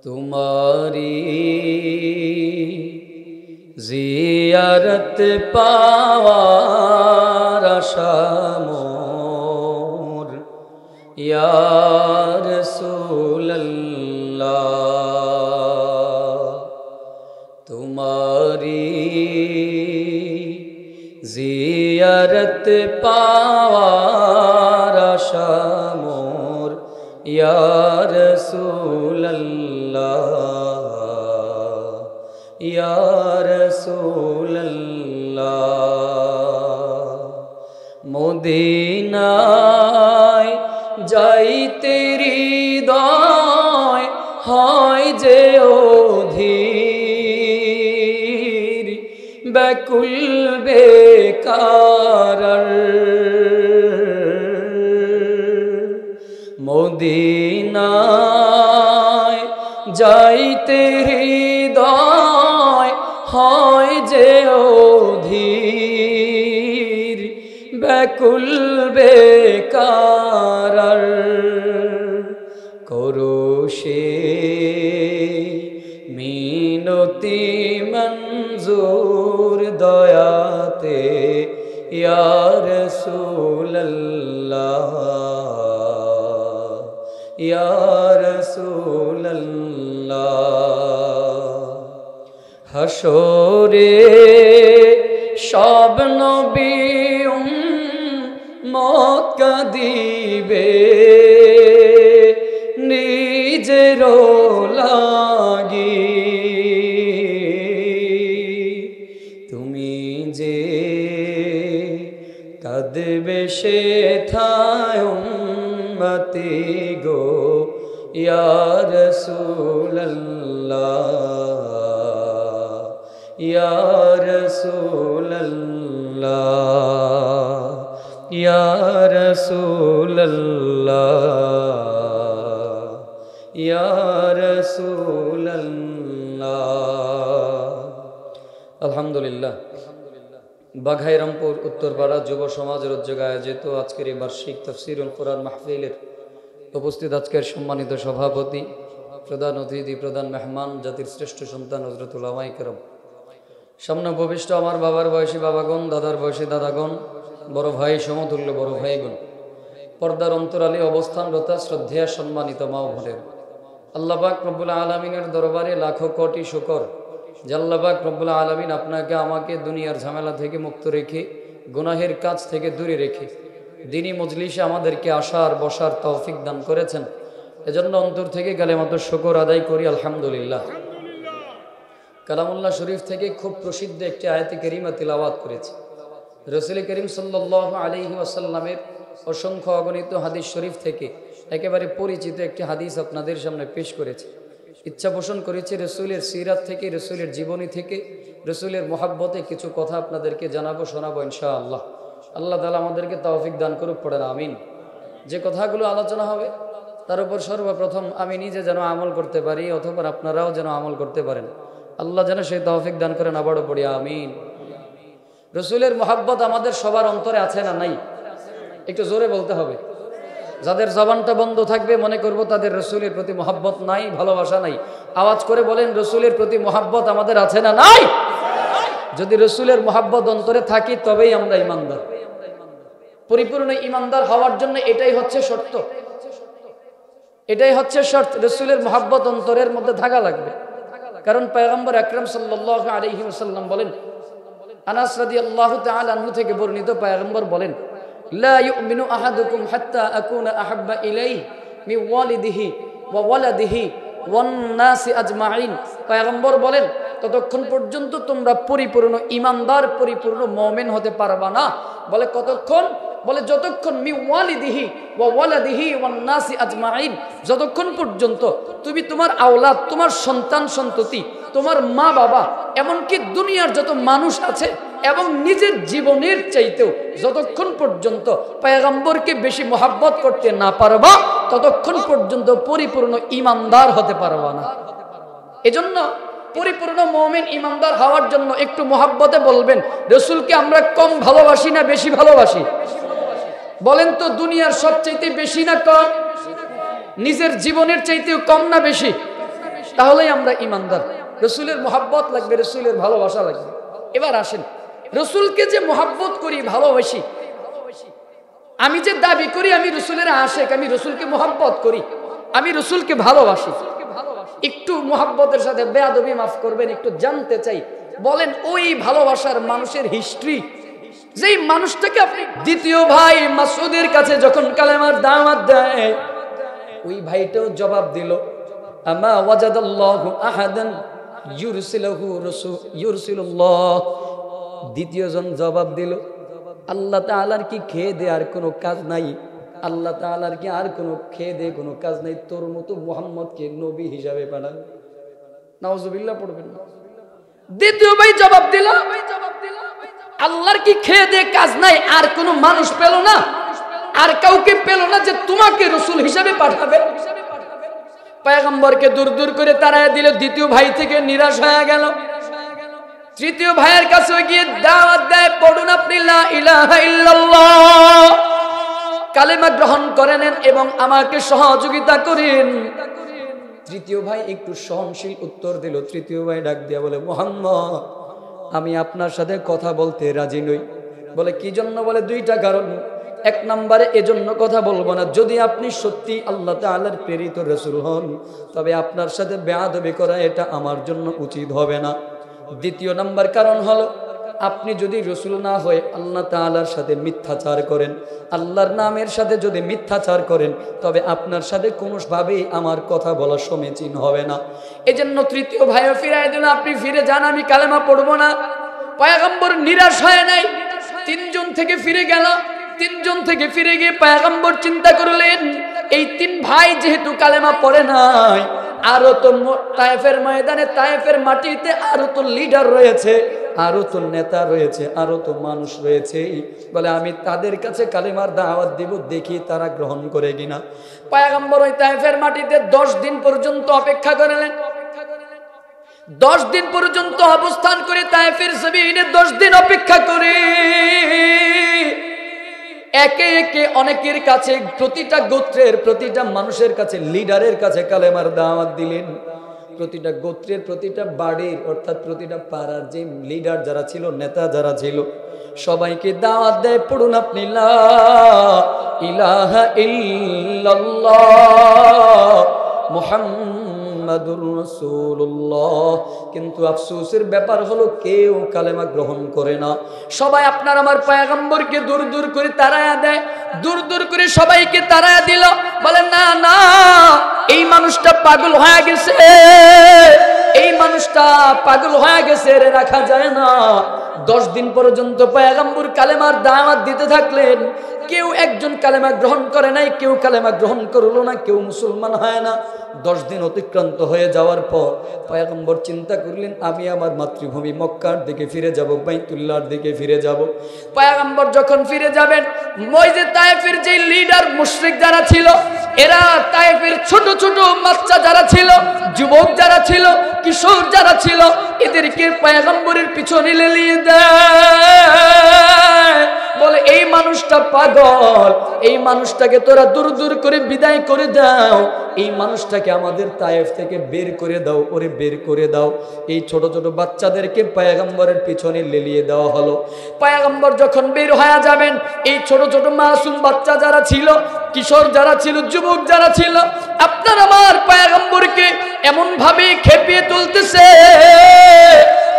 तुम्हारी जियारत पावार आशा मोर या रसूल अल्लाह। तुम्हारी जियारत पावार आशा मोर या रसूल अल्लाह या रसूल अल्लाह। मदीनाय যাইতে হৃদয় হয় যে অধীর ব্যাকুল বেকার। মদিনায় যাইতে হৃদয় হয় যে অধীর ব্যাকুল বেকার। করোশে মিনতি মঞ্জুর দয়াতে ইয়া রাসূল আল্লাহ या रसूल अल्लाह। हशोरे सब नबी उम्मत कादिबे निजेरो लागि। तुमी जे कादबे सेथाय उम्मती गो या रसूल अल्लाह या रसूल अल्लाह या रसूल अल्लाह या रसूल अल्लाह। अल्हम्दुलिल्लाह। বাঘাইরামপুর উত্তরপাড়া যুব সমাজের উদ্যোগে আয়োজিত আজকের এই বার্ষিক তাফসীরুল কোরআন মাহফিলের উপস্থিত আজকের সম্মানিত সভাপতি, প্রধান অতিথি, প্রধান মেহমান, জাতির শ্রেষ্ঠ সন্তান হযরত উলামায়ে কেরাম, সামনে উপবিষ্ট আমার বাবার বয়সী বাবাগণ, দাদার বয়সী দাদাগণ, বড় ভাই সমতুল্য বড় ভাইগণ, পর্দার অন্তরালে অবস্থানরত শ্রদ্ধেয় সম্মানিত মা ও বোনেরা, আল্লাহ পাক রব্বুল আলামিনের দরবারে লাখো কোটি শুকর যে আল্লাহ পাক রব্বুল আলামিন আপনাকে আমাকে দুনিয়ার ঝামেলা থেকে মুক্ত রেখে গুনাহের কাজ থেকে দূরে রেখে দিনী মজলিসে আমাদেরকে আসার বসার তৌফিক দান করেছেন। এজন্য অন্তর থেকে কালেমাতুর শুকর আদায় করি আলহামদুলিল্লাহ। কালামুল্লাহ শরীফ থেকে খুব প্রসিদ্ধ একটি আয়াতে কারিমা তিলাওয়াত করেছি। রাসূল করিম সাল্লাল্লাহু আলাইহি ওয়াসাল্লামের অসংখ্য অগণিত হাদিস শরীফ থেকে একেবারে পরিচিত একটি হাদিস আপনাদের সামনে পেশ করেছি। ইচ্ছা পোষণ করেছি রসুলের সিরাত থেকে, রসুলের জীবনী থেকে, রসুলের মোহাব্বতে কিছু কথা আপনাদেরকে জানাবো, শোনাবো ইনশাআল্লাহ। আল্লাহ তাআলা আমাদেরকে তৌফিক দান করুক, পড়েন আমিন। যে কথাগুলো আলোচনা হবে তার উপর সর্বপ্রথম আমি নিজে যেন আমল করতে পারি, অথবা আপনারাও যেন আমল করতে পারেন, আল্লাহ যেন সেই তৌফিক দান করেন, আবারও পড়ি আমিন। রসুলের মোহাব্বত আমাদের সবার অন্তরে আছে না নাই? একটু জোরে বলতে হবে। যাদের জবানটা বন্ধ থাকবে মনে করব তাদের রসুলের প্রতি মোহাব্বত নাই, ভালোবাসা নাই। আওয়াজ করে বলেন, রসুলের প্রতি মোহাব্বত আমাদের আছে না নাই? যদি রসুলের মোহাব্বত অন্তরে থাকি তবেই আমরা ইমানদার। পরিপূর্ণ ইমানদার হওয়ার জন্য এটাই হচ্ছে শর্ত, এটাই হচ্ছে শর্ত। রসুলের মোহাব্বত অন্তরের মধ্যে থাকা লাগবে। কারণ পয়গম্বর আকরাম সাল্লাল্লাহু আলাইহি ওয়াসাল্লাম বলেন, আনাস রাদিয়াল্লাহু তাআলা আনহু থেকে বর্ণিত, পয়গম্বর বলেন, লা ইউমিনু আহাদুকুম হাত্তা আকুনা আহাব্বা ইলাইহি মিন ওয়ালিদিহি ওয়া ওয়ালাদিহি ওয়ান নাসি আজমাইন। পয়গম্বর বলেন, ততক্ষণ পর্যন্ত তোমরা পরিপূর্ণ ইমানদার, পরিপূর্ণ মুমিন হতে পারবা না। বলে কতক্ষণ? বলে যতক্ষণ মি ওয়ালিদিহি ওয়া ওয়ালাদিহি ওয়ান নাসি আজমাইন, যতক্ষণ পর্যন্ত তুমি তোমার আওলাদ, তোমার সন্তান সন্ততি, তোমার মা বাবা, এমনকি দুনিয়ার যত মানুষ আছে এবং নিজের জীবনের চাইতেও যতক্ষণ পর্যন্ত পয়গম্বরকে বেশি মোহাব্বত করতে না পারবা ততক্ষণ পর্যন্ত পরিপূর্ণ ইমানদার হতে পারবা না। এজন্য পরিপূর্ণ মুমিন ইমানদার হওয়ার জন্য একটু মোহাব্বতে বলবেন, রাসূলকে আমরা কম ভালোবাসি না বেশি ভালোবাসি? বলেন তো, দুনিয়ার সবচাইতে বেশি না কম? নিজের জীবনের চাইতেও কম না বেশি? তাহলেই আমরা ইমানদার। রসুলের মোহাব্বত লাগবে, রসুলের ভালোবাসা লাগবে। এবার আসেন, রসুলকে যে মোহাব্বত করি, ভালোবাসি, আমি যে দাবি করি আমি রসুলের আশেক, আমি রসুলকে মোহাব্বত করি, আমি রসুলকে ভালোবাসি, একটু মোহাব্বতের সাথে বেয়াদবি মাফ করবেন, একটু জানতে চাই, বলেন ওই ভালোবাসার মানুষের হিস্ট্রি, যেই মানুষটাকে আপনি দ্বিতীয় ভাই মাসউদের কাছে যখন কালেমার দাওয়াত দেয়, ওই ভাইটাও জবাব দিল, আমা ওয়াজাদাল্লাহু আহাদান ইউরসিলুহু ইউরসিলুল্লাহ। দ্বিতীয় জন জবাব দিল, আল্লাহ তাআলার কি খেয়ে দে আর কোনো কাজ নাই, আল্লাহ তাআলার কি আর কোনো খেয়ে দে কোনো কাজ নাই, তোর মতো মুহাম্মদকে নবী হিসাবে পাঠান। নাউজুবিল্লাহ পড়বেন না। দ্বিতীয় ভাই জবাব দিল, আল্লাহর কি খেয়ে দে কাজ নাই, আর কোনো মানুষ পেল না, আর কাউকে পেল না যে তোমাকে রাসূল হিসাবে পাঠাবে। পয়গম্বরকে দূর দূর করে তাড়ায় দিল। দ্বিতীয় ভাই থেকে নিরাশ হয়ে গেল। তৃতীয় ভাইয়ের কাছে গিয়ে দাওয়াত দেয়, পড়ুন আপনি লা ইলাহা ইল্লাল্লাহ, কালেমা গ্রহণ করে নেন এবং আমাকে সহযোগিতা করেন। তৃতীয় ভাই একটু সহনশীল উত্তর দিল। তৃতীয় ভাই ডাক দিয়া বলে, মুহাম্মদ, আমি আপনার সাথে কথা বলতে রাজি নই। বলে কি জন্য? বলে দুইটা কারণ। এক নম্বরে এজন্য কথা বলবো না, যদি আপনি সত্যি আল্লাহ তাআলার প্রেরিত রাসূল হন, তবে আপনার সাথে বেয়াদবি করা এটা আমার জন্য উচিত হবে না। দ্বিতীয় নাম্বার কারণ হলো, আপনি যদি রাসূল না হয়ে আল্লাহ তাআলার সাথে মিথ্যাচার করেন, আল্লাহর নামের সাথে যদি মিথ্যাচার করেন, তবে আপনার সাথে কোনোভাবেই আমার কথা বলা সমীচীন হবে না। এজন্য তৃতীয় ভাইও ফিরাই দিল, আপনি ফিরে যান, আমি কালেমা পড়বো না। পয়গম্বর নিরাশ হয় নাই, তিনজন থেকে ফিরে গেল। তিনজন থেকে ফিরে গিয়ে পয়গম্বর চিন্তা করলেন, এই তিন ভাই যেহেতু কালেমা পড়ে নাই, আরো তো তায়েফের ময়দানে, তায়েফের মাটিতে আরো তো লিডার রয়েছে, আরো তো নেতা রয়েছে, আরো তো মানুষ রয়েছে। বলে আমি তাদের কাছে কালেমার দাওয়াত দিব, দেখি তারা গ্রহণ করে কিনা। পয়গম্বর ওই তায়েফের মাটিতে 10 দিন পর্যন্ত অপেক্ষা করলেন। 10 দিন পর্যন্ত অবস্থান করে তায়েফের জমিনে 10 দিন অপেক্ষা করে একে একে অনেকের কাছে, প্রতিটা গোত্রের, প্রতিটা মানুষের কাছে, লিডারের কাছে কালেমার দাওয়াত দিলেন। প্রতিটা গোত্রের, প্রতিটা বাড়ির, অর্থাৎ প্রতিটা পাড়ার যে লিডার যারা ছিল, নেতা যারা ছিল, সবাইকে দাওয়াত দেয়, পড়ুন আপনি লা ইলাহা ইল্লাল্লাহ মুহাম্মাদুর রাসূলুল্লাহ। কিন্তু আফসোসের ব্যাপার হলো কেউ কালেমা গ্রহণ করে না। সবাই আপনার আমার পয়গম্বরকে দূর দূর করে তাড়ায়া দেয়, দূর দূর করে সবাইকে তাড়ায়া দিল। বলে না না, এই মানুষটা পাগল হয়ে গেছে, এই মানুষটা পাগল হয়ে গেছে, রে রাখা যায় না। 10 দিন পর্যন্ত পয়গম্বর কালেমার দাওয়াত দিতে থাকলেন। কেউ একজন কালেমা গ্রহণ করে নাই, কেউ কালেমা গ্রহণ করলো না, কেউ মুসলমান হয় না। 10 দিন অতিক্রান্ত হয়ে যাওয়ার পর পয়গম্বর চিন্তা করলেন, আমি আমার মাতৃভূমি মক্কার দিকে ফিরে যাব, বাইতুল্লাহর দিকে ফিরে যাব। পয়গম্বর যখন ফিরে যাবেন, ওই যে তায়েফের যে লিডার মুশরিক যারা ছিল, এরা তায়েফের ছোট ছোট বাচ্চা যারা ছিল, যুবক যারা ছিল, কিশোর যারা ছিল, এদেরকে পয়গম্বরের পিছনে লেলিয়ে দেয়। বলে এই মানুষটা পাগল, এই মানুষটাকে তোরা দূর দূর করে বিদায় করে দাও, এই মানুষটাকে আমাদের তায়েফ থেকে বের করে দাও, ওরে বের করে দাও। এই ছোট ছোট বাচ্চাদেরকে পয়গম্বরের পিছনে লেলিয়ে দেওয়া হলো। পয়গম্বর যখন বের হয়ে যাবেন, এই ছোট ছোট মাসুম বাচ্চা যারা ছিল, কিশোর যারা ছিল, যুবক যারা ছিল, আপনার আমার পয়গম্বরকে এমন ভাবে খেপিয়ে তুলতেছে,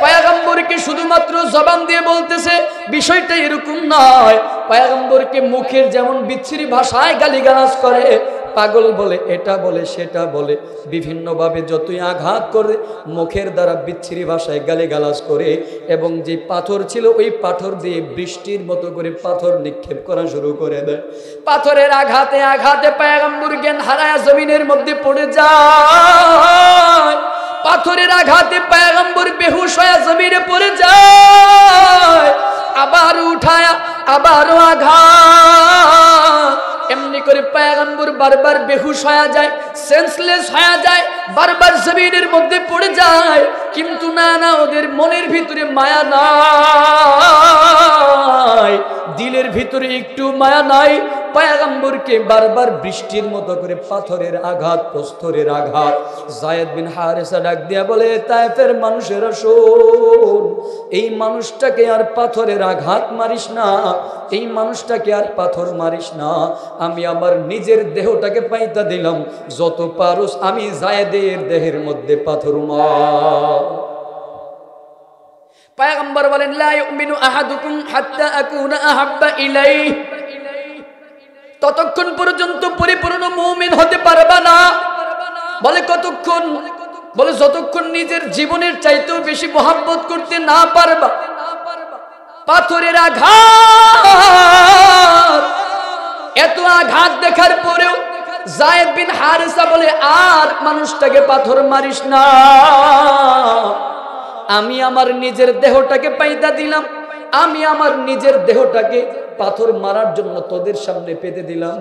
পয়গম্বরকে শুধুমাত্র জবান দিয়ে বলতেছে। বিষয়টা এরকম নয়, পয়গম্বরকে মুখের যেমন বিচ্ছিরি ভাষায় গালিগালাজ করে, পাগল বলে, এটা বলে, সেটা বলে, বিভিন্নভাবে যতই আঘাত করে, মুখের দ্বারা বিচ্ছিরি ভাষায় গালিগালাজ করে, এবং যে পাথর ছিল ওই পাথর দিয়ে বৃষ্টির মতো করে পাথর নিক্ষেপ করা শুরু করে দেয়। পাথরের আঘাতে আঘাতে পয়গম্বর জ্ঞান হারায় জমিনের মধ্যে পড়ে যায়। পাথরের আঘাতে পয়গম্বর বেহুশ হয়ে জমিনে পড়ে যায়। আবার উঠায়া, আবারও আঘাত, এমনি করে পয়গম্বর বারবার বেহুশ হয়ে যায়, সেন্সলেস হয়ে যায়, বারবার জমিনের মধ্যে পড়ে যায়। কিন্তু না না, ওদের মনের ভিতরে মায়া নাই, দিলের ভিতরে একটু মায়া নাই। পয়গম্বরকে বারবার বৃষ্টির মতো করে পাথরের আঘাত, প্রস্তরের আঘাত। যায়েদ বিন হারেসা ডাক দিয়া বলে, তায়েফের মানুষেরা শোন, এই মানুষটাকে আর পাথরের আঘাত মারিস না, এই মানুষটাকে আর পাথর মারিস না। আমি আমার নিজের দেহটাকে পাইতা দিলাম, যত পারুস আমি যায়েদের দেহের মধ্যে পাথর মার। পয়গম্বর বলেন, লা ইউমিনু আহাদুকুম হাত্তা আকুনা আহাব্বা ইলাইহি, ততক্ষণ পর্যন্ত পরিপূর্ণ মুমিন হতে পারবা না। বলে কতক্ষণ? বলে যতক্ষণ নিজের জীবনের চাইতেও বেশি মহব্বত করতে না পারবা। পাথরের আঘাত, এত আঘাত দেখার পরেও যায়েদ বিন হারেসা বলে, আর মানুষটাকে পাথর মারিস না, আমি আমার নিজের দেহটাকে পাইতা দিলাম, আমি আমার নিজের দেহটাকে পাথর মারার জন্য তোদের সামনে পেতে দিলাম।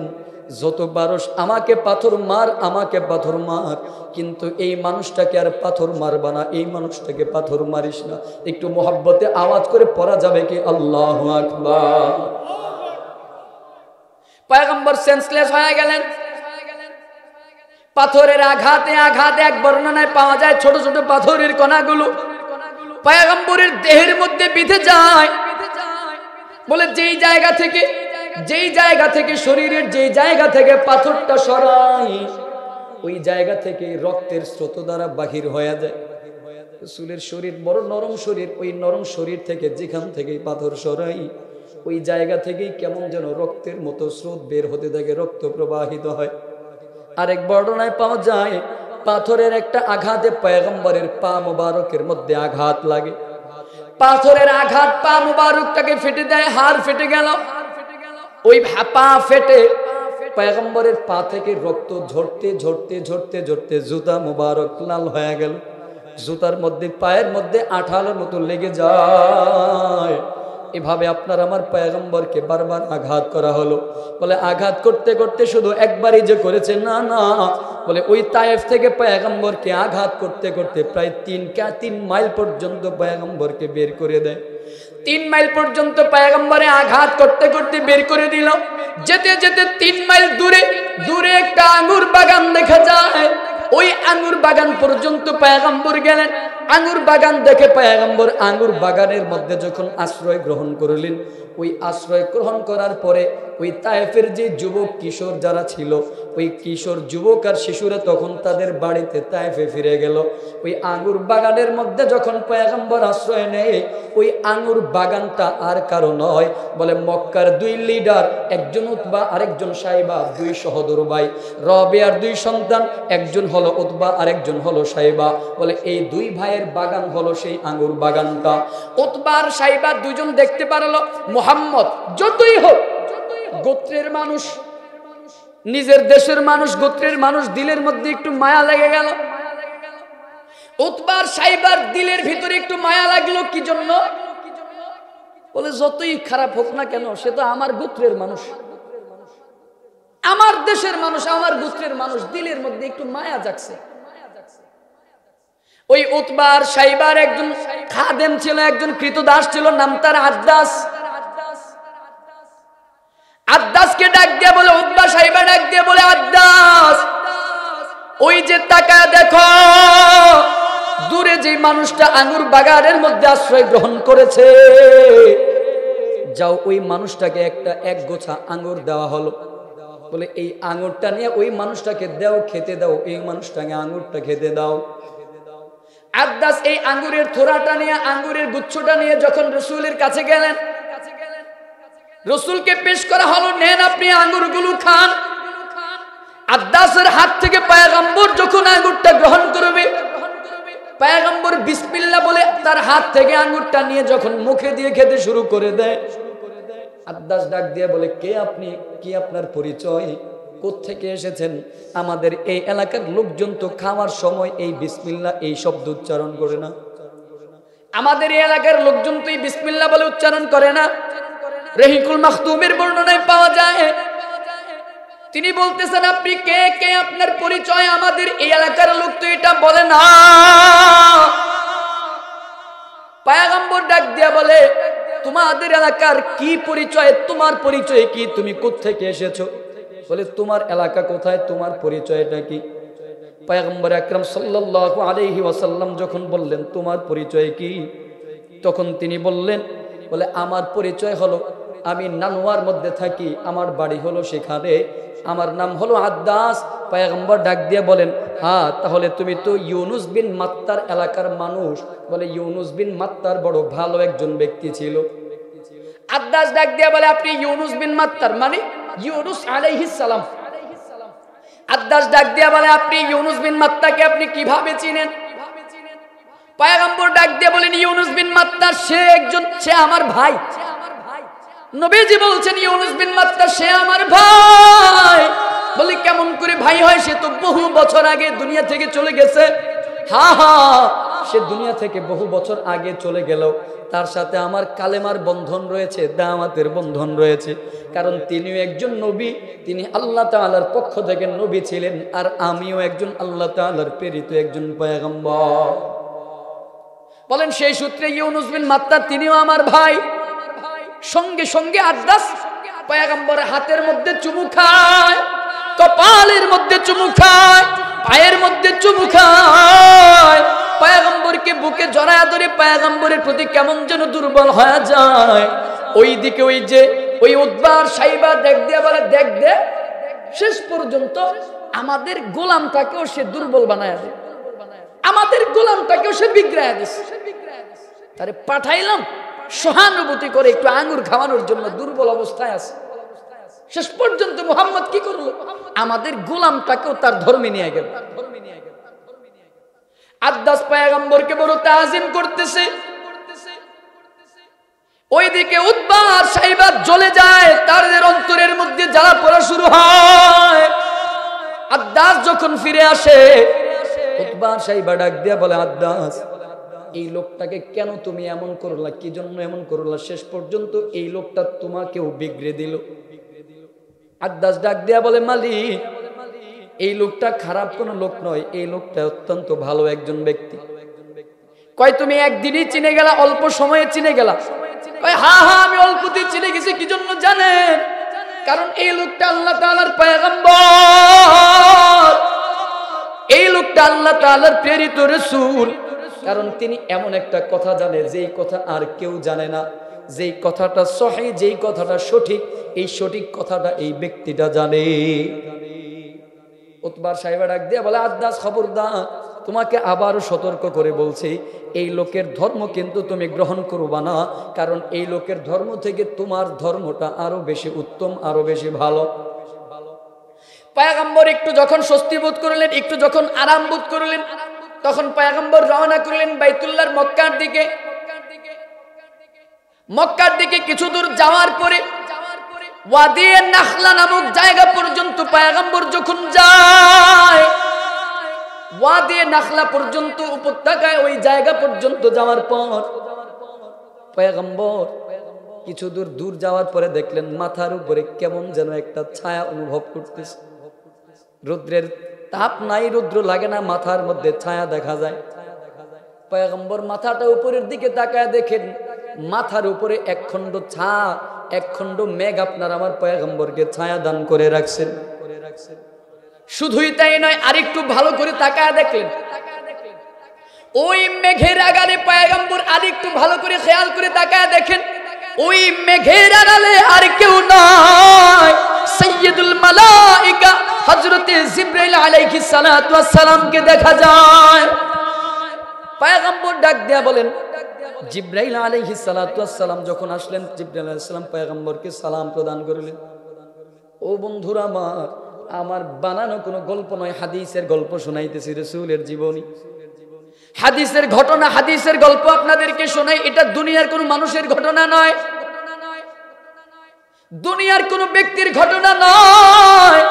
যত পারস আমাকে পাথর মার, আমাকে পাথর মার, কিন্তু এই মানুষটাকে আর পাথর মারবা না, এই মানুষটাকে পাথর মারিস না। একটু মোহাব্বতে আওয়াজ করে পড়া যাবে কি আল্লাহু আকবার? পয়গম্বর সেন্সলেস হয়ে গেলেন। পাথরের আঘাতে আঘাতে এক বর্ণনায় পাওয়া যায় ছোট ছোট পাথরের কণাগুলো পয়গম্বরের দেহের মধ্যে বিঁধে যায়। বলে যেই জায়গা থেকে শরীরের যেই জায়গা থেকে পাথরটা সরাই, ওই জায়গা থেকে রক্তের স্রোত দ্বারা বাহির হয়ে যায়। রাসূলের শরীর বড় নরম শরীর, ওই নরম শরীর থেকে যেখান থেকে পাথর সরাই, ওই জায়গা থেকেই কেমন যেন রক্তের মতো স্রোত বের হতে থাকে, রক্ত প্রবাহিত হয়। আরেক বর্ণনায় পাওয়া যায় পাথরের একটা আঘাতে পয়গম্বরের পা মুবারকের মধ্যে আঘাত লাগে। পাথরের আঘাত পা মুবারকটাকে ফেটে দেয়, হাড় ফেটে গেল। ওই পা ফেটে পয়গম্বরের পা থেকে রক্ত ঝরতে ঝরতে ঝরতে ঝরতে জুতা মুবারক লাল হয়ে গেল। জুতার মধ্যে পায়ের মধ্যে আঠালোর মতো লেগে যায়। এভাবে আপনার আমার পয়গম্বরকে বারবার আঘাত করা হলো। বলে আঘাত করতে করতে শুধু একবারই যে করেছে না, না, বলে ওই তায়েফ থেকে পয়গম্বরকে আঘাত করতে করতে প্রায় 3 মাইল পর্যন্ত পয়গম্বরকে বের করে দেয়। 3 মাইল পর্যন্ত পয়গম্বরে আঘাত করতে করতে বের করে দিল। যেতে যেতে 3 মাইল দূরে একটা আঙ্গুর বাগান দেখা যায়। ওই আঙ্গুর বাগান পর্যন্ত পয়গম্বর গেলেন। আঙ্গুর বাগান দেখে পয়গম্বর আঙ্গুর বাগানের মধ্যে যখন আশ্রয় গ্রহণ করলেন, ওই আশ্রয় গ্রহণ করার পরে ওই তায়েফের যে যুবক কিশোর যারা ছিল, ওই কিশোর যুবক আর শিশুরা তখন তাদের বাড়িতে তায়েফে ফিরে গেল। ওই আঙ্গুর বাগানের মধ্যে যখন পয়গম্বর আশ্রয় নেয়, ওই আঙ্গুর বাগানটা আর কারো নয়, বলে মক্কার 2 লিডার, একজন উতবা আরেকজন সাইবা, 2 সহোদর ভাই, রবিয়ার 2 সন্তান, একজন হলো উতবা আরেকজন হলো সাইবা। বলে এই 2 ভাইয়ের বাগান হলো সেই আঙ্গুর বাগানটা। উতবা আর সাইবা দুজন দেখতে পারলো মুহাম্মদ যতই হোক গোত্রের মানুষ, নিজের দেশের মানুষ, গোত্রের মানুষ, দিলের মধ্যে একটু মায়া লেগে গেল। উতবার সাইবার দিলের ভিতরে একটু মায়া লাগলো। কি জন্য? বলে যতই খারাপ হোক না কেন, সে তো আমার গোত্রের মানুষ, আমার দেশের মানুষ, আমার গোত্রের মানুষ, দিলের মধ্যে একটু মায়া জাগছে। ওই উতবার সাইবার একজন খাদেম ছিল, একজন কৃতদাস ছিল, নাম তার আদ্দাস। আদ্দাসকে ডাক দিয়ে বলে, উতবা সাইবা ডাক দিয়ে বলে, আদ্দাস ওই যে তাকায় দেখো, দূরে যে মানুষটা আঙ্গুর বাগানের মধ্যে আশ্রয় গ্রহণ করেছে, যাও ওই মানুষটাকে এক গোছা আঙ্গুর দেওয়া হলো। বলে এই আঙ্গুরটা নিয়ে ওই মানুষটাকে দাও, খেতে দাও, এই মানুষটাকে আঙ্গুরটা খেতে দাও। আদ্দাস এই আঙ্গুরের থোড়াটা নিয়ে, আঙ্গুরের গুচ্ছটা নিয়ে যখন রাসূলের কাছে গেলেন, রাসূলকে পেশ করা হলো, নেন আপনি আঙ্গুরগুলো খান। আদ্দাসের হাত থেকে পয়গম্বর যখন আঙ্গুরটা গ্রহণ করবে, পয়গম্বর বিসমিল্লাহ বলে তার হাত থেকে আঙ্গুরটা নিয়ে যখন মুখে দিয়ে খেতে শুরু করে দেয়, আদ্দাস ডাক দিয়ে বলে, কে আপনি? কি আপনার পরিচয়? কোত্থেকে এসেছেন? আমাদের এই এলাকার লোকজন তো খাওয়ার সময় এই বিসমিল্লাহ এই শব্দ উচ্চারণ করে না, আমাদের এই এলাকার লোকজন তো এই বিসমিল্লাহ বলে উচ্চারণ করে না। রহিকুল মাখতুমের বর্ণনায় পাওয়া যায়, তিনি বলতেছেন, আপনি কে? কে আপনার পরিচয়? আমাদের এই এলাকার লোক তো এটা বলে না। পয়গম্বর ডাক দিয়া বলে, তোমাদের এলাকার কি পরিচয়, তোমার পরিচয় কি, তুমি কোত্থেকে এসেছো? বলে তোমার এলাকা কোথায়, তোমার পরিচয়টা কি? পয়গম্বর আকরাম সাল্লাল্লাহু আলাইহি ওয়াসাল্লাম যখন বললেন তোমার পরিচয় কি, তখন তিনি বললেন, বলে আমার পরিচয় হলো আমি নানুয়ার মধ্যে থাকি, আমার বাড়ি হলো সেখানে, আমার নাম হলো আদ্দাস। পয়গম্বর ডাক দিয়ে বলেন, হ্যাঁ তাহলে তুমি তো ইউনুস বিন মাত্তার এলাকার মানুষ। বলে ইউনুস বিন মাত্তার বড় ভালো একজন ব্যক্তি ছিল। আদ্দাস ডাক দিয়ে বলে আপনি ইউনুস বিন মাত্তার মানে ইউনুস আলাইহিস সালাম। আদ্দাস ডাক দিয়ে বলে আপনি ইউনুস বিন মাত্তাকে আপনি কিভাবে চিনেন? পয়গম্বর ডাক দিয়ে বলেন ইউনুস বিন মাত্তা সে আমার ভাই। নবীজি বলছেন ইউনুস বিন মাত্তা সে আমার ভাই। বলি কেমন করে ভাই হয়? সে তো বহু বছর আগে দুনিয়া থেকে চলে গেছে। হ্যাঁ, সে দুনিয়া থেকে বহু বছর আগে চলে গেল, তার সাথে আমার কালেমার বন্ধন রয়েছে, দাওয়াতের বন্ধন রয়েছে। কারণ তিনিও একজন নবী, তিনি আল্লাহ তাআলার পক্ষ থেকে নবী ছিলেন, আর আমিও একজন আল্লাহ তাআলার প্রেরিত একজন পয়গম্বর। বলেন সেই সূত্রে ইউনুস বিন মাত্তা তিনিও আমার ভাই। সঙ্গে সঙ্গে আদ্দাস পয়গম্বরের হাতের মধ্যে চুমু খায়, কপালের মধ্যে চুমু খায়, পায়ের মধ্যে চুমু খায়, পয়গম্বরকে বুকে জড়ায়া ধরে পয়গম্বরের প্রতি কেমন যেন দুর্বল হয়ে যায়। ওইদিকে ওই উতবার সাইবা দেখ দিয়ে বলে দেখ দে, শেষ পর্যন্ত আমাদের গোলামটাকেও সে দুর্বল বানায় দেয়, আমাদের গোলামটাকেও সে বিগড়ায় দিচ্ছে। তারে পাঠাইলাম সহানুভূতি করে একটু আঙ্গুর খাওয়ানোর জন্য, দুর্বল অবস্থায় আছে। শেষ পর্যন্ত মুহাম্মদ কি করলো? আমাদের গোলামটাকেও তার ধর্মে নিয়ে গেল। আদ্দাস পয়গম্বরকে বড় তাজিম করতেছে। ওইদিকে উতবা আর সাইবা জ্বলে যায়, তাদের অন্তরের মধ্যে জ্বালা পড়া শুরু হয়। আদ্দাস যখন ফিরে আসে, উতবা আর সাইবা ডাক দিয়া বলে আদ্দাস এই লোকটাকে কেন তুমি এমন করলা, কি জন্য এমন করলা? শেষ পর্যন্ত এই লোকটা তোমাকেও বিগড়ে দিল। আদ্দাস ডাক দিয়া বলে মালিক এই লোকটা খারাপ কোনো লোক নয়, এই লোকটা অত্যন্ত ভালো একজন ব্যক্তি। কয় তুমি একদিনই চিনে গেলা, অল্প সময়ে চিনে গেলা? কয় হ্যাঁ আমি অল্পতেই চিনে গেছি। কি জন্য জানেন? কারণ এই লোকটা আল্লাহ তাআলার পয়গম্বর, এই লোকটা আল্লাহ তাআলার প্রেরিত রাসূল। কারণ তিনি এমন একটা কথা জানে যেই কথা আর কেউ জানে না, যেই কথাটা সহিহ, যেই কথাটা সঠিক, এই সঠিক কথাটা এই ব্যক্তিটা জানে। উতবার সাহেবা ডাক দিয়ে বলে আদ্দাস খবরদার, তোমাকে আবারও সতর্ক করে বলছি, এই লোকের ধর্ম কিন্তু তুমি গ্রহণ করবা না, কারণ এই লোকের ধর্ম থেকে তোমার ধর্মটা আরো বেশি উত্তম, আরো বেশি ভালো। পয়গম্বর একটু যখন স্বস্তি বোধ করলেন, একটু যখন আরাম বোধ করলেন, তখন পয়গম্বর রওনা করলেন বাইতুল্লাহর মক্কার দিকে। মক্কার দিকে কিছু দূর যাওয়ার পরে ওয়াদি নাখলা নামক জায়গা পর্যন্ত পয়গম্বর যখন যায়, ওয়াদি নাখলা পর্যন্ত উপত্যকায় ওই জায়গা পর্যন্ত যাওয়ার পর পয়গম্বর কিছু দূর যাওয়ার পরে দেখলেন মাথার উপরে কেমন যেন একটা ছায়া অনুভব করতেছে। রৌদ্রের তাপ নাই, রৌদ্র লাগে না, মাথার মধ্যে ছায়া দেখা যায়। পয়গম্বর মাথাটা উপরের দিকে তাকায় দেখেন মাথার উপরে এক খণ্ড মেঘ আপনার আমার পয়গম্বরকে ছায়া দান করে রাখছেন। শুধুই তাই নয়, আরেকটু ভালো করে তাকায় দেখলেন ওই মেঘের আগারে পয়গম্বর আরেকটু ভালো করে খেয়াল করে তাকায় দেখেন ওই মেঘের আড়ালে আর কেউ নয়, সাইয়্যিদুল মালায়েকা হযরতে জিবরাইল আলাইহিস সালাতু ওয়াস সালামকে দেখা যায়। পয়গম্বর ডাক দেয়া বলেন জিবরাইল আলাইহিস সালাতু ওয়াস সালাম যখন আসলেন, জিবরাইল আলাইহিস সালাম পয়গম্বরকে সালাম প্রদান করলেন। ও বন্ধুরা আমার বানানো কোনো গল্প নয়, হাদিসের গল্প শোনাইতেছি, রাসূলের জীবনী, হাদিসের ঘটনা, হাদিসের গল্প আপনাদেরকে শোনাই। এটা দুনিয়ার কোনো মানুষের ঘটনা নয়, দুনিয়ার কোনো ব্যক্তির ঘটনা নয়।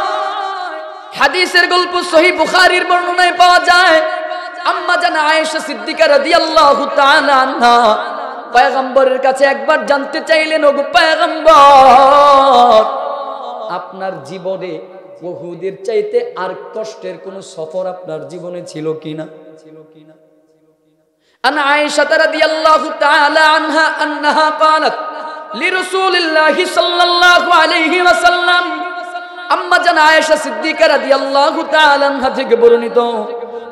হাদিসের গল্প সহিহ বুখারীর বর্ণনায় পাওয়া যায়। আম্মা জান আয়েশা সিদ্দিকা রাদিয়াল্লাহু তাআলা আনহা পয়গম্বরের কাছে একবার জানতে চাইলেন, ওগো পয়গম্বর আপনার জীবনে উহুদের চাইতে আর কষ্টের কোন সফর আপনার জীবনে ছিল কিনা? আন আয়েশা রাদিয়াল্লাহু তাআলা আনহা আন্নাহা ক্বালাত লিরাসূলিল্লাহি সাল্লাল্লাহু আলাইহি ওয়াসাল্লাম, আম্মা জান আয়েশা সিদ্দিকা রাদিয়াল্লাহু তাআলা আনহা থেকে বর্ণিত,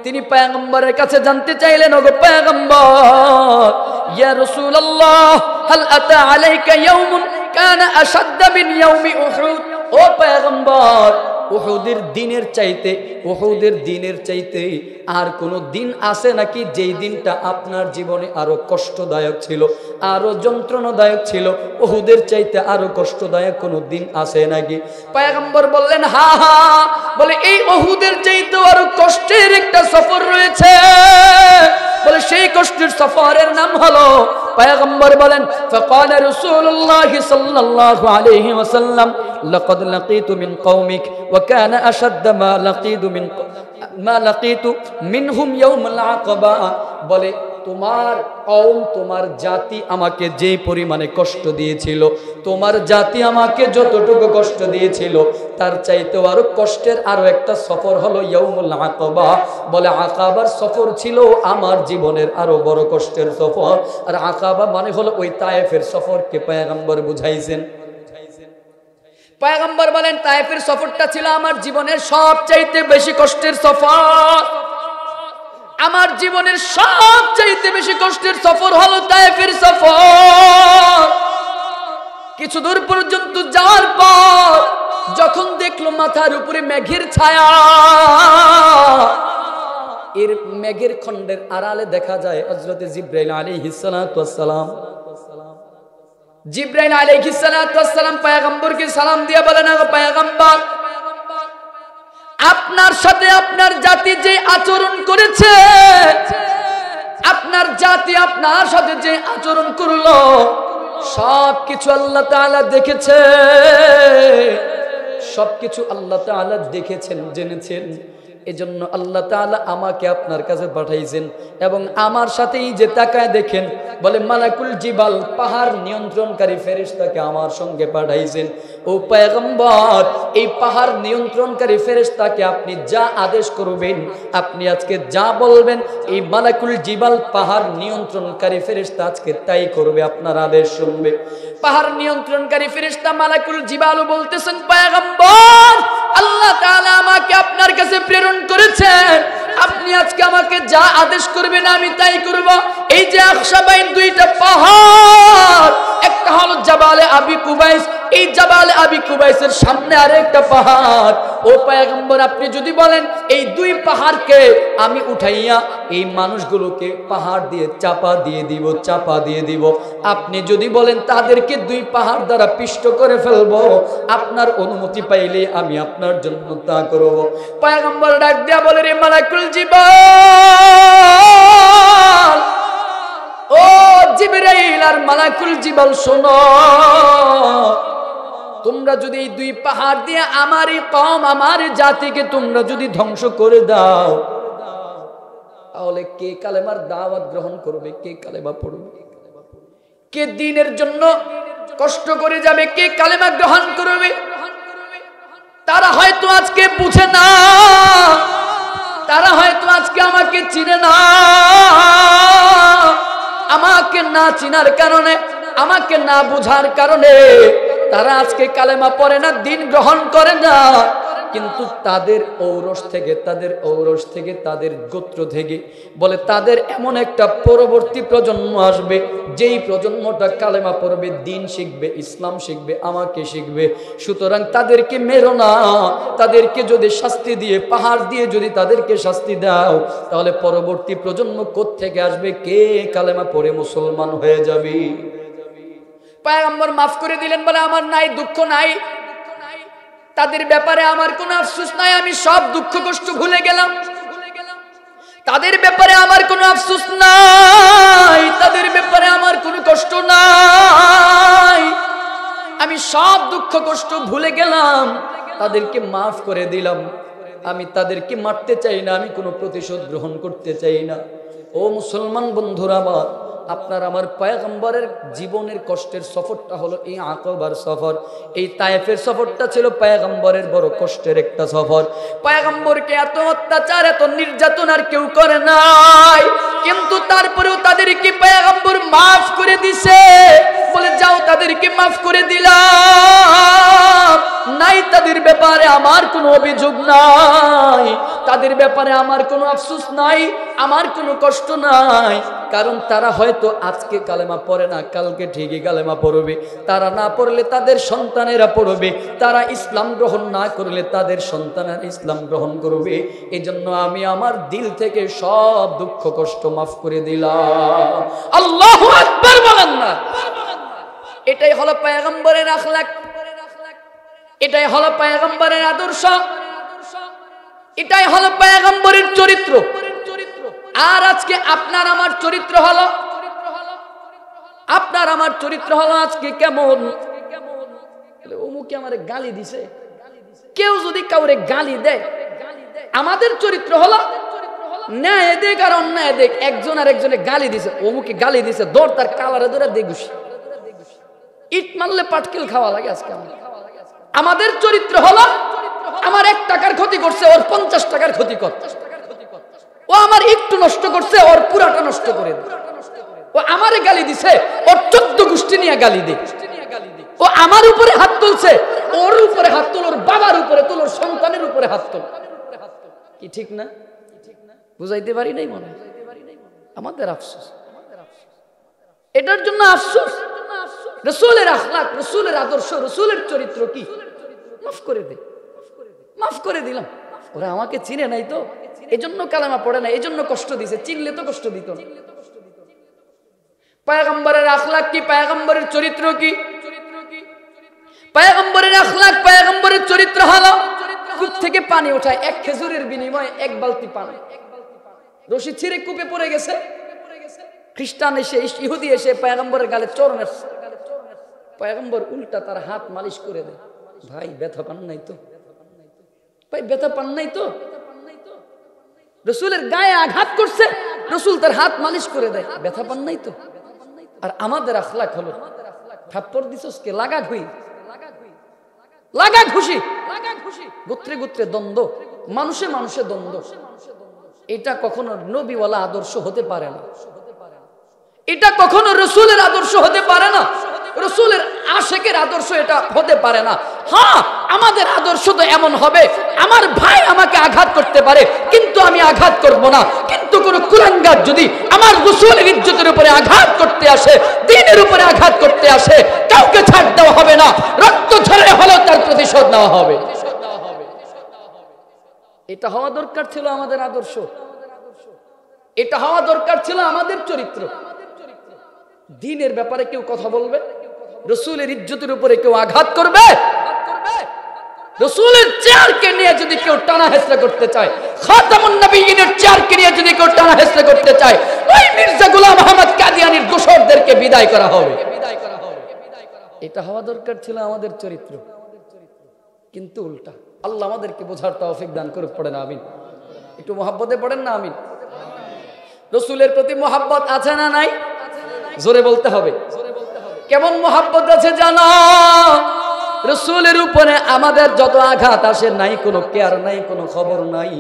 তিনি পয়গম্বরের কাছে জানতে চাইলেন, ওগো পয়গম্বর, ইয়া রাসূলুল্লাহ হাল আতা আলাইকা ইয়াউমুন কানা আশাদ্দা মিন ইয়াউমি উহুদ, ও পয়গম্বর, উহুদের দিনের চাইতে আর কোন দিন আছে নাকি যেই দিনটা আপনার জীবনে আরো কষ্টদায়ক ছিল, আরো যন্ত্রণাদায়ক ছিল? উহুদের চাইতে আরো কষ্টদায়ক কোন দিন আছে নাকি? পয়গম্বর বললেন, হা হা। বলে, এই উহুদের চাইতে আরো কষ্টের একটা সফর রয়েছে। বলে, সেই কষ্টের সফরের নাম হলো, পয়গম্বর বলেন, ফাকালা রাসূলুল্লাহ সাল্লাল্লাহু আলাইহি ওয়াসাল্লাম, লাকাদ লাকিতু মিন কওমিক ওয়া কানা আশাদ্দা মা লাকিতু মিনহুম ইয়াউমুল আকাবা। বলে, তোমার কওম, তোমার জাতি আমাকে যে পরিমাণে কষ্ট দিয়েছিল, তোমার জাতি আমাকে যতটুকু কষ্ট দিয়েছিল, তার চাইতেও আরো কষ্টের আরো একটা সফর হলো ইয়াউমুল আকাবা। বলে, আকাবার সফর ছিল আমার জীবনের আরো বড় কষ্টের সফর। আর আকাবা মানে হলো ওই তায়েফের সফরকে পয়গম্বর বুঝাইছেন। পয়গম্বর বলেন, তায়েফের সফরটা ছিল আমার জীবনের সবচাইতে বেশি কষ্টের সফর। আমার জীবনের সবচাইতে বেশি কষ্টের সফর হলো তায়েফের সফর। কিছু দূর পর্যন্ত যাওয়ার পর যখন দেখলো মাথার উপরে মেঘের ছায়া, এর মেঘের খণ্ডের আড়ালে দেখা যায় হযরতে জিবরাইল আলাইহিস সালাতু ওয়াস সালাম। জিবরাইল আলাইহিস সালাতু ওয়াস সালাম পয়গম্বরকে সালাম দিয়ে বলেন, ও পয়গম্বর, আপনার সাথে আপনার জাতি যে আচরণ করেছে, আপনার জাতি আপনার সাথে যে আচরণ করলো, সবকিছু আল্লাহ তাআলা দেখেছে, সবকিছু আল্লাহ তাআলা দেখেছেন, জেনেছেন। এজন্য আল্লাহ তাআলা আমাকে আপনার কাছে পাঠাইছেন এবং আমার সাথেই যে তাকায় দেখেন, বলে মালাকুল জিবাল, পাহাড় নিয়ন্ত্রণকারী ফেরেশতাকে আমার সঙ্গে পাঠাইছেন। ও পয়গম্বর, এই পাহাড় নিয়ন্ত্রণকারী ফেরেশতাকে আপনি যা আদেশ করবেন, আপনি আজকে যা বলবেন, এই মালাকুল জিবাল, পাহাড় নিয়ন্ত্রণকারী ফেরেশতা আজকে তাই করবে, আপনার আদেশ শুনবে। পাহাড় নিয়ন্ত্রণকারী ফেরেশতা মালাকুল জিবালও বলতেছেন, পয়গম্বর, আল্লাহ তাআলা আমাকে আপনার কাছে প্রেরণ করেছেন, আপনি আজকে আমাকে যা আদেশ করবেন আমি তাই করব। এই যে আকশাবাইন, দুইটা পাহাড়, একটা হলো জাবালে আবি কুবাইস, এই জাবালে আবি কুবাইসের সামনে আরেকটা পাহাড়। ও পয়গম্বর, আপনি যদি বলেন এই দুই পাহাড়কে আমি উঠাইয়া এই মানুষগুলোকে পাহাড় দিয়ে চাপা দিয়ে দিব, আপনি যদি বলেন তাদেরকে দুই পাহাড় দ্বারা পিষ্ট করে ফেলবো, আপনার অনুমতি পাইলে আমি আপনার জন্য তা করব। পয়গম্বর ডাক দিয়া বলে, রে মালাকুল জিবাল, ও জিবরাইল আর মালাকুল জিবাল, শোনো, তোমরা যদি এই দুই পাহাড় দিয়ে আমারই কওম, আমার জাতিকে তোমরা যদি ধ্বংস করে দাও, তাহলে কে কালেমার দাওয়াত গ্রহণ করবে, কে কালেমা পড়বে, কে দ্বীনের জন্য কষ্ট করে যাবে, কে কালেমা গ্রহণ করবে? তারা হয়তো আজকে বুঝে না, তারা হয়তো আজকে আমাকে চিনে না, আমাকে না চিনার কারণে, আমাকে না বুঝার কারণে তারা আজকে কালেমা পড়ে না, দ্বীন গ্রহণ করে না। কিন্তু তাদের ঔরস থেকে, তাদের গোত্র থেকে, বলে তাদের এমন একটা পরবর্তী প্রজন্ম আসবে, যেই প্রজন্মটা কালেমা পড়বে, দ্বীন শিখবে, ইসলাম শিখবে, আমাকে শিখবে। সুতরাং তাদেরকে মেরো না, তাদেরকে যদি শাস্তি দিয়ে, পাহাড় দিয়ে যদি তাদেরকে শাস্তি দাও, তাহলে পরবর্তী প্রজন্ম কোত্থেকে আসবে, কে কালেমা পড়ে মুসলমান হয়ে যাবে? পয়গম্বর মাফ করে দিলেন, বলে আমার নাই, দুঃখ নাই, তাদের ব্যাপারে আমার কোনো আফসোস নাই, আমি সব দুঃখ কষ্ট ভুলে গেলাম, তাদের ব্যাপারে আমার কোনো আফসোস নাই, তাদের ব্যাপারে আমার কোনো কষ্ট নাই, আমি সব দুঃখ কষ্ট ভুলে গেলাম, তাদেরকে মাফ করে দিলাম। আমি তাদেরকে মারতে চাই না, আমি কোনো প্রতিশোধ গ্রহণ করতে চাই না। ও মুসলমান বন্ধুরা আমার, আপনার আমার পয়গম্বরের জীবনের কষ্টের সফরটা হলো এই আকবার সফর। এই তায়েফের সফরটা ছিল পয়গম্বরের বড় কষ্টের একটা সফর। পয়গম্বরকে এত অত্যাচার, এত নির্যাতন আর কেউ করে নাই, কিন্তু তারপরেও তাদেরকে পয়গম্বর মাফ করে দিছে, বলে যাও তাদেরকে তাদেরকে মাফ করে দিলাম, নাই তাদের ব্যাপারে আমার কোনো অভিযোগ নাই, তাদের ব্যাপারে আমার কোনো আফসোস নাই, আমার কোনো কষ্ট নাই। কারণ তারা হয়তো আজকে কালেমা পড়ে না, কালকে ঠিকই কালেমা পড়বে। তারা না পড়লে তাদের সন্তানেরা পড়বে, তারা ইসলাম গ্রহণ না করলে তাদের সন্তানেরা ইসলাম গ্রহণ করবে। এই জন্য আমি আমার দিল থেকে সব দুঃখ কষ্ট মাফ করে দিলাম। আল্লাহু আকবার বলেন না। এটাই হলো পয়গম্বরের আখলাক, এটাই হলো পয়গম্বরের আদর্শ, এটাই হলো পয়গম্বরের চরিত্র। আর আজকে আপনার আমার চরিত্র হলো, আপনার আমার চরিত্র হলো আজকে কেমন? অমুকে আমারে গালি দিছে, কেউ যদি কাউরে গালি দেয়, আমাদের চরিত্র হলো ন্যায় দেখ আর অন্যায় দেখ। একজন আর একজনে গালি দিছে, অমুকে গালি দিছে, দৌড় তার কালারে ধরে দেগুছি, ইট মারলে পাটকেল খাওয়া লাগে আজকে। আমাদের চরিত্র হলো আমার 1 টাকার ক্ষতি করছে, ওর 50 টাকার ক্ষতি কর। ও আমার একটু নষ্ট করছে, ওর পুরাটা নষ্ট করে দে। ও আমারে গালি দিছে, ওর 14 গোষ্ঠী নিয়ে গালি দে। ও আমার উপরে হাত তুলছে, ওর উপরে হাত তুল, ওর বাবার উপরে তুল, ওর সন্তানের উপরে হাত তুল। কি ঠিক না? বুঝাইতে পারি নাই মনে? আমাদের আফসোস, এটার জন্য আফসোস। রাসূলের আখলাক, রাসূলের আদর্শ, রাসূলের চরিত্র কি? মাফ করে দে, মাফ করে দিলাম। ওরা আমাকে চিনে নাই তো, এজন্য কালেমা পড়ে না, এজন্য কষ্ট দিছে, চিনলে তো কষ্ট দিত না। পয়গম্বরের আখলাক কি? পয়গম্বরের চরিত্র কি? পয়গম্বরের আখলাক, পয়গম্বরের চরিত্র হলো কূপ থেকে পানি ওঠায়, 1 খেজুরের বিনিময়ে 1 বালতি পানি। রশি ছিঁড়ে কূপে পড়ে গেছে, খ্রিস্টান এসে, ইহুদি এসে পয়গম্বরের গালে চর মারছে। পয়গম্বর উল্টা তার হাত মালিশ করে দেয়। ভাই ব্যথা পান নাই তো? ভাই ব্যথা পান নাই তো? রাসূলের গায়ে আঘাত করছে, রাসূল তার হাত মালিশ করে দেয়, ব্যথা পান নাই তো? আর আমাদের আখলাক হলো থাপ্পড় দিছস কে, লাগা ঘুই, লাগা খুশি, গোত্রে গোত্রে দ্বন্দ্ব, মানুষে মানুষে দ্বন্দ্ব। এটা কখনো নবীওয়ালা আদর্শ হতে পারে না, এটা কখনো রাসূলের আদর্শ হতে পারে না, রাসূলের আশিকের আদর্শ এটা হতে পারে না। হ্যাঁ, আমাদের আদর্শ তো এমন হবে, আমার ভাই আমাকে আঘাত করতে পারে কিন্তু আমি আঘাত করব না। কিন্তু কোন কুলাঙ্গার যদি আমার রাসূলের ইজ্জতের উপরে আঘাত করতে আসে, দ্বীনের উপরে আঘাত করতে আসে, কাউকে ছাড় দেওয়া হবে না, রক্ত ঝরে হলেও তার প্রতিশোধ নেওয়া হবে। এটা হওয়া দরকার ছিল আমাদের আদর্শ, এটা হওয়া দরকার ছিল আমাদের চরিত্র। দ্বীনের ব্যাপারে কেউ কথা বলবে, রাসূলের ইজ্জতের উপরে কেউ আঘাত করবে, রাসূলের চেয়ারকে নিয়ে যদি কেউ টানা হেঁচড়া করতে চায়, খাতামুন নবিয়্যিনের চেয়ারকে নিয়ে যদি কেউ টানা হেঁচড়া করতে চায়, ওই মির্জা গোলাম আহমদ কাদিয়ানীর দোসরদেরকে বিদায় করা হবে। এটা হওয়া দরকার ছিল আমাদের চরিত্র, কিন্তু উল্টা। আল্লাহ আমাদেরকে বোঝার তৌফিক দান করুক। পড়েন আমিন। একটু মহব্বতে পড়েন না আমিন। রাসূলের প্রতি মহব্বত আছে না নাই? জোরে বলতে হবে। কেমন মহব্বত আছে জানো? রাসূলের উপরে আমাদের যত আঘাত আসে, নাই কোনো কেয়ার, নাই কোনো খবর নাই।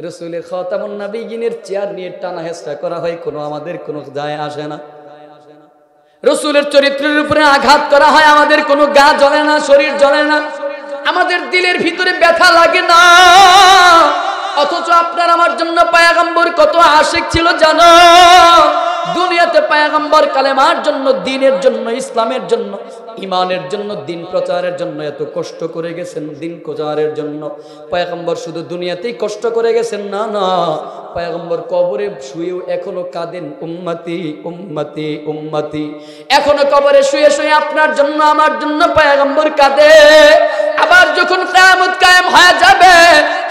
রাসূলের খাতামুন নবিয়্যিনের চেয়ার নিয়ে টানা হেঁচড়া করা হয়, কোনো আমাদের কোনো যায় আসে না। রাসূলের চরিত্রের উপরে আঘাত করা হয়, আমাদের কোনো গা জ্বলে না, শরীর জ্বলে না, আমাদের দিলের ভিতরে ব্যথা লাগে না। অথচ আপনার আমার জন্য পয়গম্বর কত আশিক ছিল জানো? দুনিয়াতে পয়গম্বর কালেমার জন্য, দ্বীনের জন্য, ইসলামের জন্য, ইমানের জন্য, দ্বীন প্রচারের জন্য এত কষ্ট করে গেছেন। দ্বীন প্রচারের জন্য পয়গম্বর শুধু দুনিয়াতেই কষ্ট করে গেছেন না, না, পয়গম্বর কবরে শুয়েও এখনো কাঁদেন, উম্মতি উম্মতি উম্মতি। এখনো কবরে শুয়ে শুয়ে আপনার জন্য, আমার জন্য পয়গম্বর কাঁদে। আবার যখন কিয়ামত কায়েম হয়ে যাবে,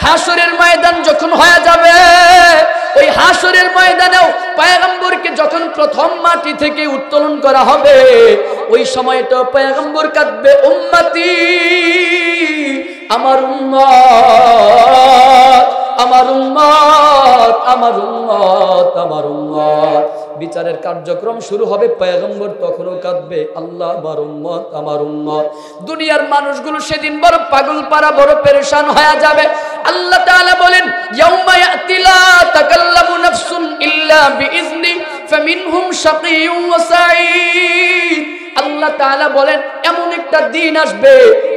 হাসরের ময়দান যখন হয়ে যাবে, ওই হাসরের ময়দানেও পয়গম্বরকে যখন প্রথম মাটি থেকে উত্তোলন করা হবে, ওই সময়টা পয়গম্বর কাঁদবে, উম্মতি, আমার উম্মত, আমার উম্মত, আমার উম্মত, আমার উম্মত। বিচারের কার্যক্রম শুরু হবে, পয়গম্বর তখনও কাঁদবে, আল্লাহ আমার উম্মত, আমার উম্মত। দুনিয়ার মানুষগুলো সেদিন বড় পাগল পারা, বড় পেরেশান হয়ে যাবে। আল্লাহ তাআলা বলেন, ইয়াউমা ইয়াতি লা তাকাল্লামু নাফসুন ইল্লা বিইজনি ফামিনহুম শাকিয়্যুন ওয়া সাঈদ। আল্লাহ তাআলা বলেন এমন একটা দিন আসবে,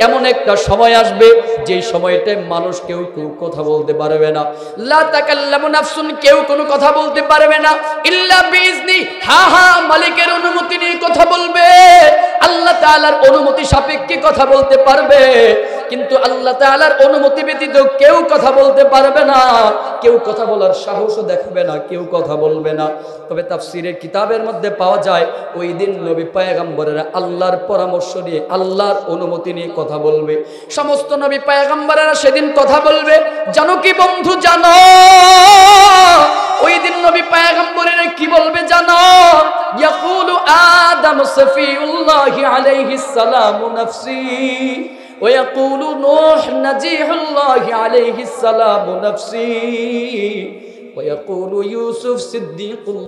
এমন একটা সময় আসবে যেই সময়টায় মানুষ কেউ কথা বলতে পারবে না। লা তাকাল্লামু নাফসুন, কেউ কোনো কথা বলতে পারবে না, ইল্লা বিইজনি, মালিকের অনুমতি নিয়ে কথা বলবে, আল্লাহ তাআলার অনুমতি সাপেক্ষে কথা বলতে পারবে। কিন্তু আল্লাহ তাআলার অনুমতি ব্যতীত কেউ কথা বলতে পারবে না, কেউ কথা বলার সাহসও দেখাবে না, কেউ কথা বলবে না। তবে তাফসীরের কিতাবের মধ্যে পাওয়া যায় ওই দিন নবী পয়গম্বরেরা আল্লাহর পরামর্শ নিয়ে, আল্লাহর অনুমতি নিয়ে কথা বলবে। সমস্ত নবী পয়গম্বরেরা সেদিন কথা বলবে। জানো কি বন্ধু, জানো ওই দিন নবী পয়গম্বরেরা কি বলবে জানো? ইয়াকুলু আদম সফিউল্লাহি আলাইহিস সালামু নাফসি, ويقول نوح نجيح الله عليه السلام نفسي، ويقول يوسف صديق